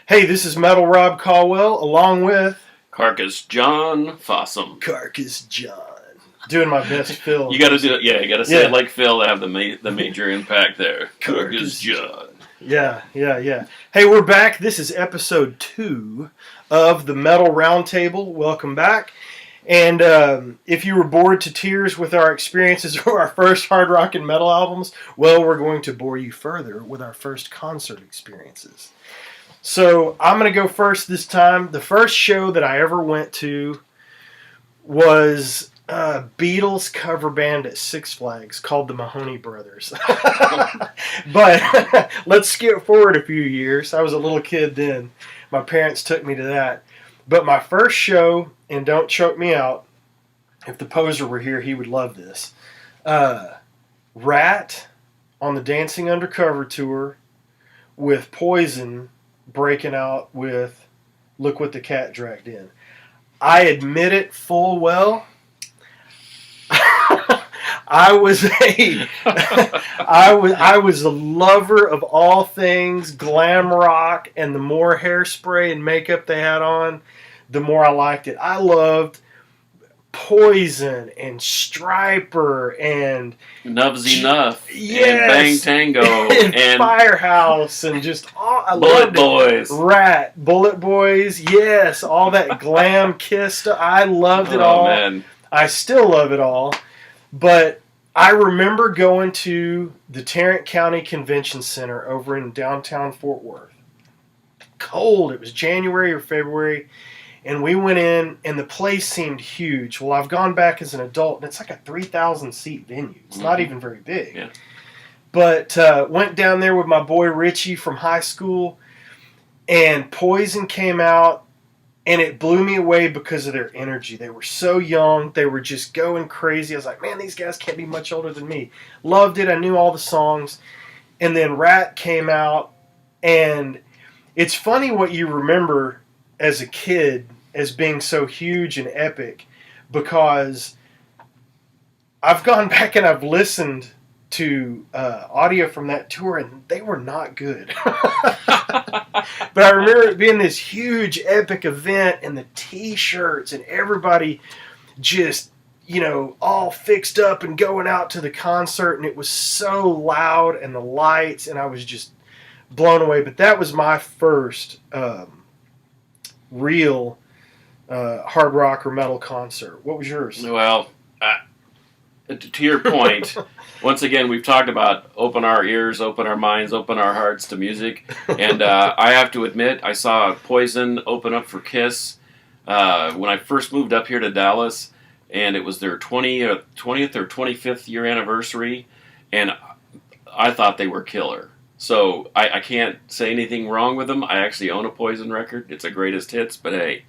Hey, this is Metal Rob Caldwell, along with Carcass John Fossum. Carcass John. Doing my best, Phil. You got to do it. Yeah, you got to say it like Phil to have the major impact there. Carcass John. Yeah. Hey, we're back. This is episode 2 of the Metal Roundtable. Welcome back. And if you were bored to tears with our experiences of our first hard rock and metal albums, well, we're going to bore you further with our first concert experiences. So I'm going to go first this time. The first show that I ever went to was a Beatles cover band at Six Flags called the Mahoney Brothers. But let's skip forward a few years. I was a little kid then. My parents took me to that. But my first show, and don't choke me out, if the poser were here, he would love this. Rat on the Dancing Undercover tour with Poison breaking out with Look What the Cat Dragged In. I admit it full well. I was a lover of all things glam rock, and the more hairspray and makeup they had on, the more I liked it. I loved Poison and Stryper and Nubsy Nuff yes, and Bang Tango and Firehouse and just all I Bullet Boys. Rat, Bullet Boys, yes, all that glam Kiss stuff. I loved it all. Man. I still love it all. But I remember going to the Tarrant County Convention Center over in downtown Fort Worth. Cold. It was January or February. And we went in, and the place seemed huge. Well, I've gone back as an adult, and it's like a 3,000-seat venue. It's not even very big. Yeah. But went down there with my boy Richie from high school, and Poison came out, and it blew me away because of their energy. They were so young. They were just going crazy. I was like, man, these guys can't be much older than me. Loved it. I knew all the songs. And then Rat came out, and it's funny what you remember as a kid as being so huge and epic, because I've gone back and I've listened to audio from that tour, and they were not good. But I remember it being this huge epic event, and the t-shirts and everybody just, all fixed up and going out to the concert, and it was so loud, and the lights, and I was just blown away. But that was my first real hard rock or metal concert. What was yours? Well, to your point, once again, we've talked about open our ears, open our minds, open our hearts to music. And I have to admit, I saw Poison open up for Kiss when I first moved up here to Dallas, and it was their 20th or 25th year anniversary, and I thought they were killer. So I can't say anything wrong with them. I actually own a Poison record. It's a greatest hits, but hey.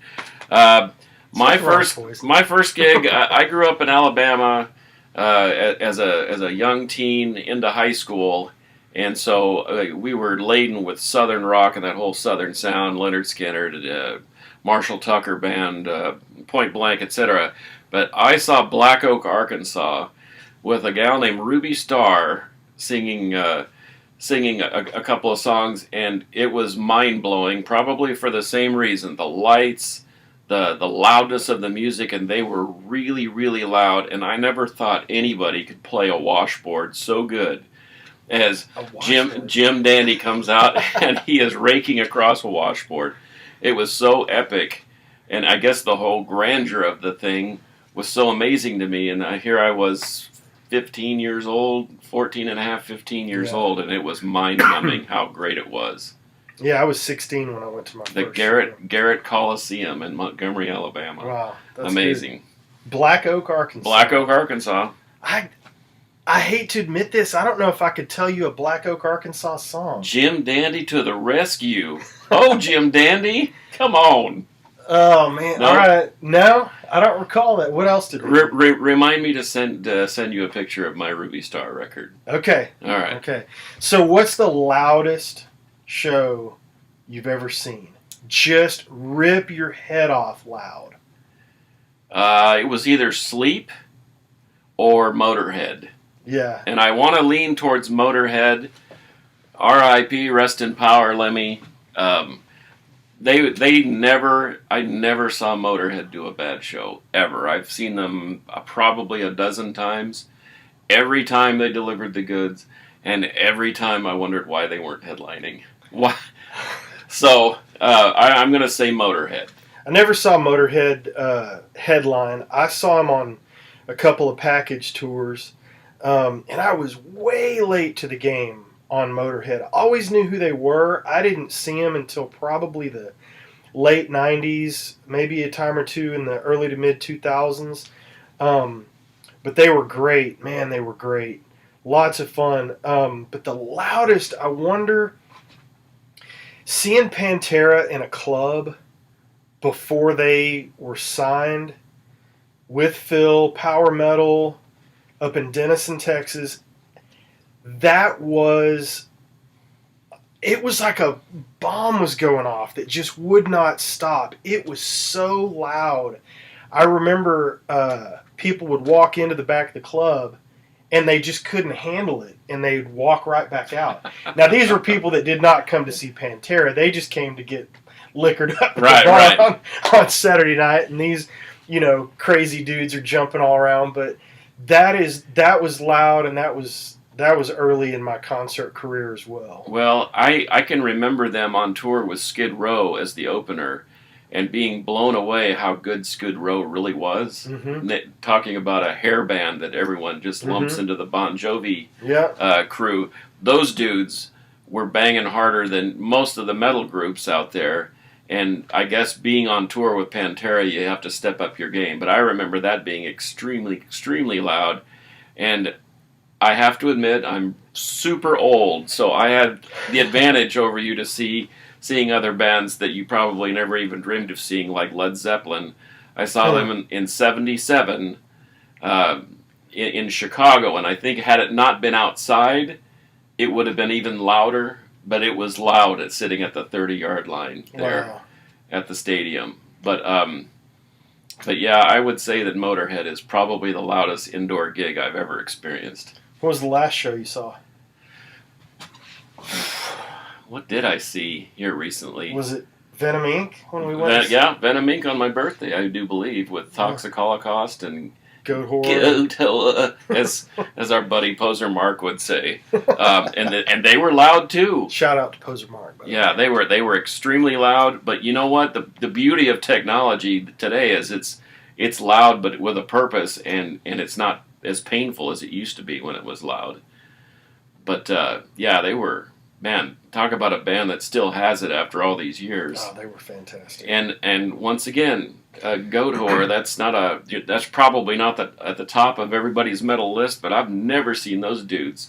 My first gig, I grew up in Alabama as a young teen into high school, and so we were laden with Southern rock and that whole Southern sound, Leonard Skinner, Marshall Tucker Band, Point Blank, etc. But I saw Black Oak, Arkansas, with a gal named Ruby Starr singing a couple of songs, and it was mind-blowing, probably for the same reason. The lights, the loudness of the music, and they were really, really loud, and I never thought anybody could play a washboard so good as Jim Dandy comes out, and he is raking across a washboard. It was so epic, and I guess the whole grandeur of the thing was so amazing to me, and here I was 15 years old, 14 and a half, 15 years old, and it was mind-numbing how great it was. Yeah, I was 16 when I went to my first Garrett Coliseum in Montgomery, Alabama. Wow, that's amazing. Good. Black Oak, Arkansas. Black Oak, Arkansas. I hate to admit this. I don't know if I could tell you a Black Oak, Arkansas song. Jim Dandy to the rescue. Oh, Jim Dandy, come on. Oh, man. No? All right. No, I don't recall that. What else did remind me to send you a picture of my Ruby Starr record. Okay. All right. Okay. So what's the loudest show you've ever seen? Just rip your head off loud. It was either Sleep or Motorhead. Yeah. And I want to lean towards Motorhead. R.I.P. Rest in power, Lemmy. I never saw Motorhead do a bad show ever. I've seen them probably a dozen times. Every time they delivered the goods, and every time I wondered why they weren't headlining. Why? So I'm going to say Motorhead. I never saw Motorhead headline. I saw him on a couple of package tours, and I was way late to the game on Motorhead. I always knew who they were. I didn't see them until probably the late 90s, maybe a time or two in the early to mid 2000s. But they were great. Man, they were great. Lots of fun. But the loudest, I wonder, seeing Pantera in a club before they were signed with Phil, Power Metal, up in Denison, Texas, it was like a bomb was going off that just would not stop. It was so loud. I remember people would walk into the back of the club and they just couldn't handle it, and they'd walk right back out. Now, these were people that did not come to see Pantera. They just came to get liquored up at the bar on Saturday night, and these, crazy dudes are jumping all around. But that was loud, and that was early in my concert career as well. Well, I can remember them on tour with Skid Row as the opener, and being blown away how good Skid Row really was. Mm-hmm. Talking about a hair band that everyone just lumps into the Bon Jovi crew. Those dudes were banging harder than most of the metal groups out there. And I guess being on tour with Pantera, you have to step up your game. But I remember that being extremely, extremely loud. And I have to admit, I'm super old, so I had the advantage over you to seeing other bands that you probably never even dreamed of seeing, like Led Zeppelin. I saw them in 77 in Chicago, and I think had it not been outside, it would have been even louder, but it was loud at sitting at the 30-yard line there at the stadium. But yeah, I would say that Motorhead is probably the loudest indoor gig I've ever experienced. What was the last show you saw? What did I see here recently? Was it Venom Inc. when we went? Venom Inc. on my birthday, I do believe, with Toxic Holocaust and Goat Horror. Goat Horror, as our buddy Poser Mark would say. And they were loud too. Shout out to Poser Mark. Yeah, they were extremely loud. But you know what? The beauty of technology today is it's loud, but with a purpose, and it's not as painful as it used to be when it was loud. But yeah, they were. Man, talk about a band that still has it after all these years. Oh, they were fantastic. And once again, Goat Horror, that's probably not at the top of everybody's metal list, but I've never seen those dudes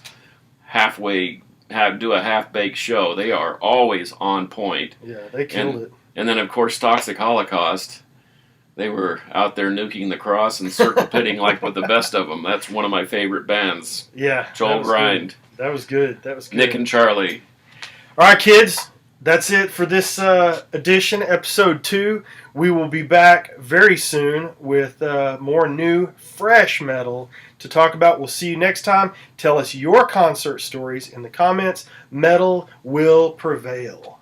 do a half-baked show. They are always on point. Yeah, they killed it. And then, of course, Toxic Holocaust. They were out there nuking the cross and circle pitting like with the best of them. That's one of my favorite bands. Yeah. Joel Grind. That was good. Nick and Charlie. All right, kids. That's it for this edition, episode 2. We will be back very soon with more new, fresh metal to talk about. We'll see you next time. Tell us your concert stories in the comments. Metal will prevail.